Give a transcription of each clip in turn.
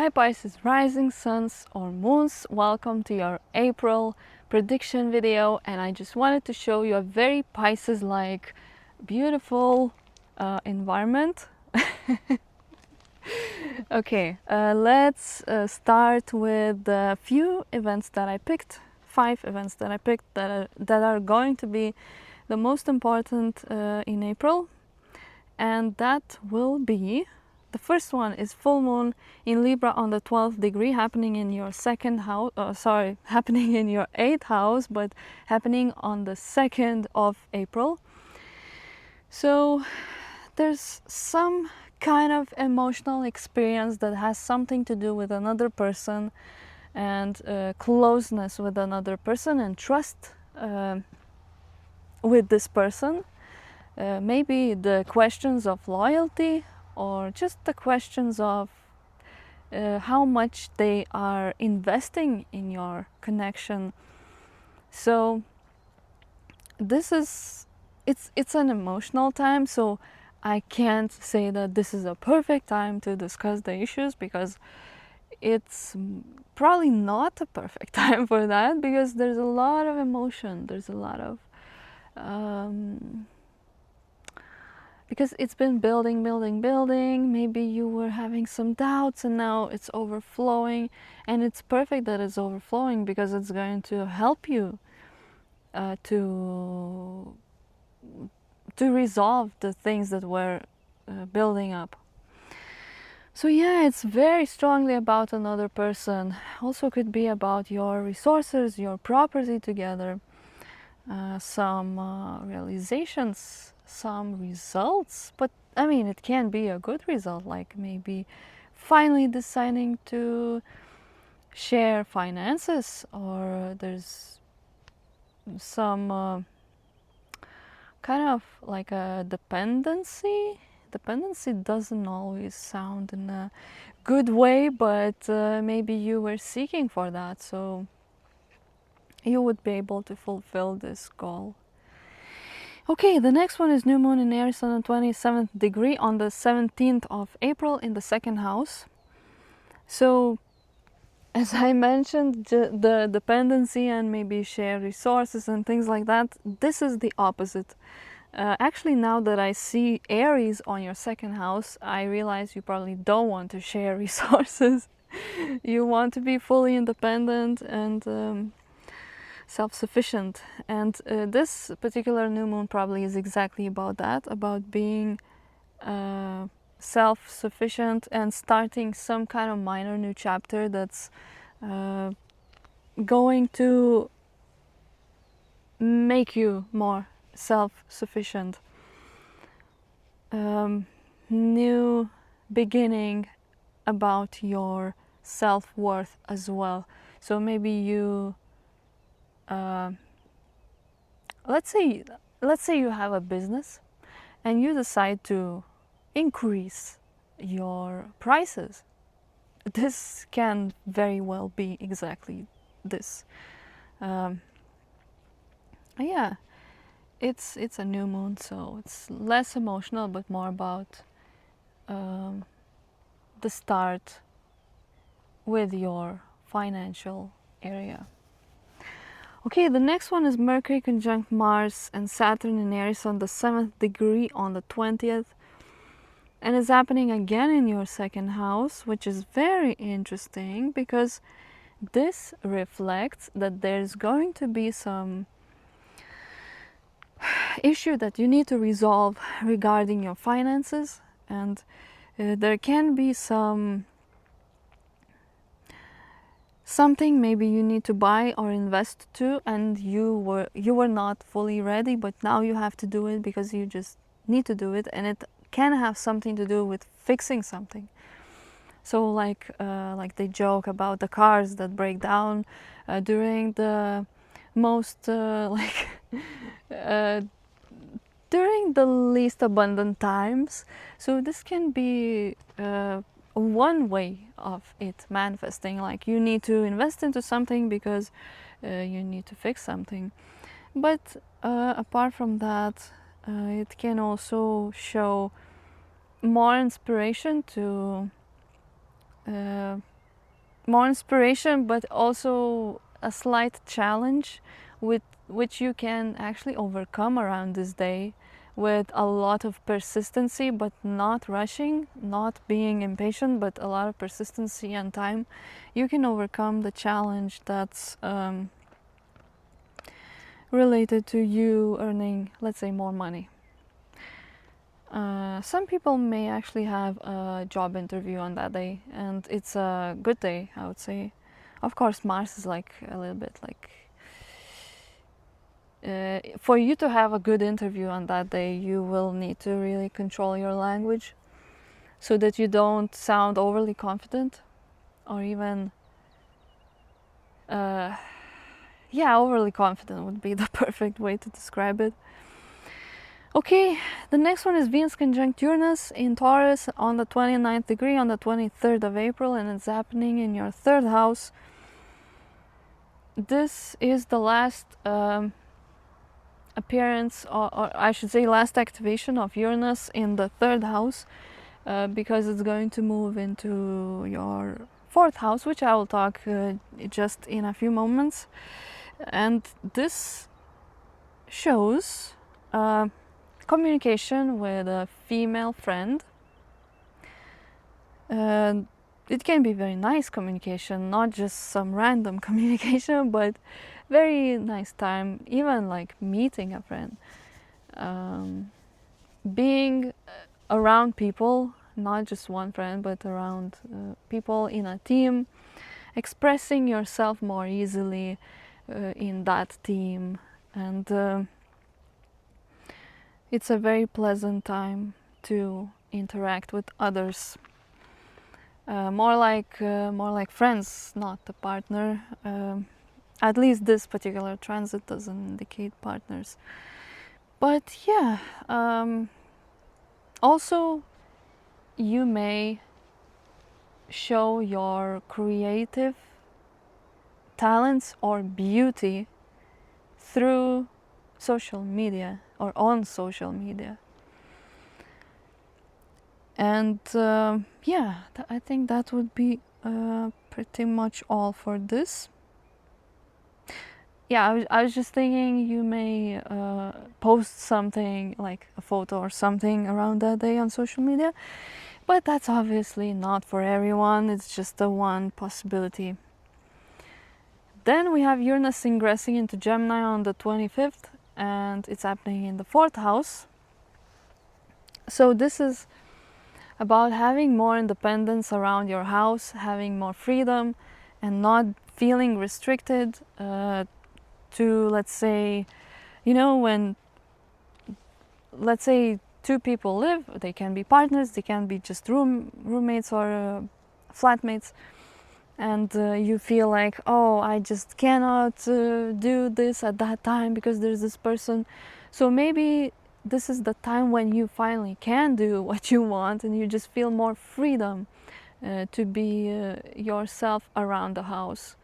Hi Pisces rising suns or moons, welcome to your April prediction video, and I just wanted to show you a very Pisces like beautiful environment. Okay, let's start with a few events that I picked, 5 events that I picked that are going to be the most important in April, and that will be, the first one is full moon in Libra on the 12th degree, happening in your second house, happening in your 8th house, but happening on the 2nd of April. So there's some kind of emotional experience that has something to do with another person and closeness with another person and trust with this person. Maybe the questions of loyalty or just the questions of how much they are investing in your connection. So this is, it's an emotional time, so I can't say that this is a perfect time to discuss the issues, because it's probably not a perfect time for that, because there's a lot of emotion, there's a lot of because it's been building. Maybe you were having some doubts and now it's overflowing, and it's perfect that it's overflowing because it's going to help you to resolve the things that were building up. So yeah, it's very strongly about another person. Also could be about your resources, your property together, some realizations, some results. But I mean, it can be a good result, like maybe finally deciding to share finances, or there's some kind of like a dependency. Dependency doesn't always sound in a good way, but maybe you were seeking for that, so you would be able to fulfill this goal. Okay, the next one is new moon in Aries on the 27th degree on the 17th of April in the second house. So as I mentioned, the dependency and maybe share resources and things like that, this is the opposite. Actually, now that I see Aries on your second house, I realize you probably don't want to share resources. You want to be fully independent and self-sufficient, and this particular new moon probably is exactly about that, about being self-sufficient and starting some kind of minor new chapter that's going to make you more self-sufficient. New beginning about your self-worth as well. So maybe you let's say you have a business and you decide to increase your prices. This can very well be exactly this. Yeah, it's a new moon, so it's less emotional but more about the start with your financial area. Okay, the next one is Mercury conjunct Mars and Saturn in Aries on the 7th degree on the 20th. And it's happening again in your second house, which is very interesting because this reflects that there's going to be some issue that you need to resolve regarding your finances, and there can be something maybe you need to buy or invest to, and you were not fully ready, but now you have to do it because you just need to do it, and it can have something to do with fixing something. So like they joke about the cars that break down during the most during the least abundant times. So this can be one way of it manifesting, like you need to invest into something because you need to fix something. But apart from that, it can also show more inspiration to more inspiration, but also a slight challenge with which you can actually overcome around this day with a lot of persistency, but not rushing, not being impatient, but a lot of persistency and time. You can overcome the challenge that's related to you earning, let's say, more money. Some people may actually have a job interview on that day, and it's a good day, I would say. Of course, Mars is like a little bit like for you to have a good interview on that day, you will need to really control your language so that you don't sound overly confident or even overly confident would be the perfect way to describe it. Okay, the next one is Venus conjunct Uranus in Taurus on the 29th degree on the 23rd of April, and it's happening in your third house. This is the last appearance, or I should say last activation of Uranus in the third house, because it's going to move into your fourth house, which I will talk just in a few moments. And this shows communication with a female friend. It can be very nice communication, not just some random communication, but very nice time, even like meeting a friend. Being around people, not just one friend, but around people in a team, expressing yourself more easily in that team, and it's a very pleasant time to interact with others. More like friends, not a partner. At least this particular transit doesn't indicate partners. But yeah, also you may show your creative talents or beauty through social media or on social media. And I think that would be pretty much all for this. Yeah, I was just thinking you may post something like a photo or something around that day on social media, but that's obviously not for everyone. It's just the one possibility. Then we have Uranus ingressing into Gemini on the 25th, and it's happening in the fourth house. So this is about having more independence around your house, having more freedom, and not feeling restricted to, let's say, when, let's say, two people live, they can be partners, they can be just roommates or flatmates, and you feel like, oh, I just cannot do this at that time because there's this person. So maybe this is the time when you finally can do what you want, and you just feel more freedom to be yourself around the house.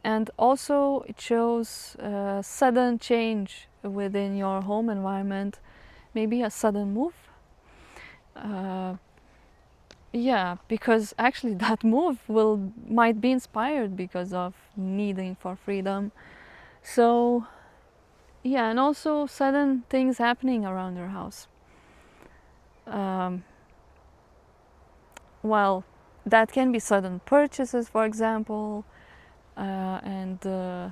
And also it shows sudden change within your home environment, maybe a sudden move. Because actually that move might be inspired because of needing for freedom. So yeah, and also sudden things happening around your house. Well, that can be sudden purchases, for example, and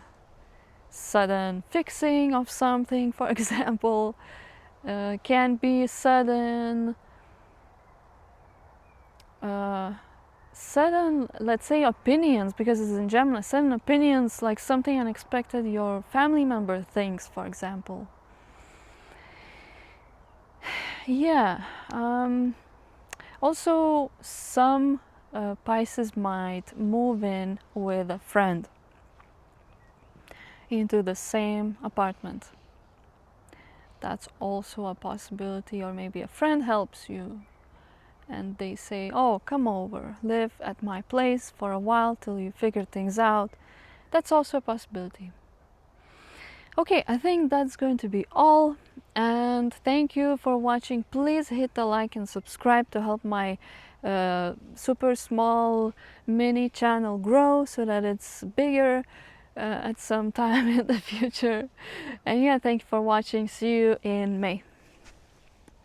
sudden fixing of something, for example. Can be sudden, let's say, opinions, because it's in Gemini. Sudden opinions, like something unexpected your family member thinks, for example. Yeah. Also, some Pisces might move in with a friend into the same apartment. That's also a possibility. Or maybe a friend helps you and they say, oh, come over, live at my place for a while till you figure things out. That's also a possibility. Okay, I think that's going to be all, and thank you for watching. Please hit the like and subscribe to help my super small mini channel grow so that it's bigger at some time in the future. And yeah, thank you for watching. See you in May.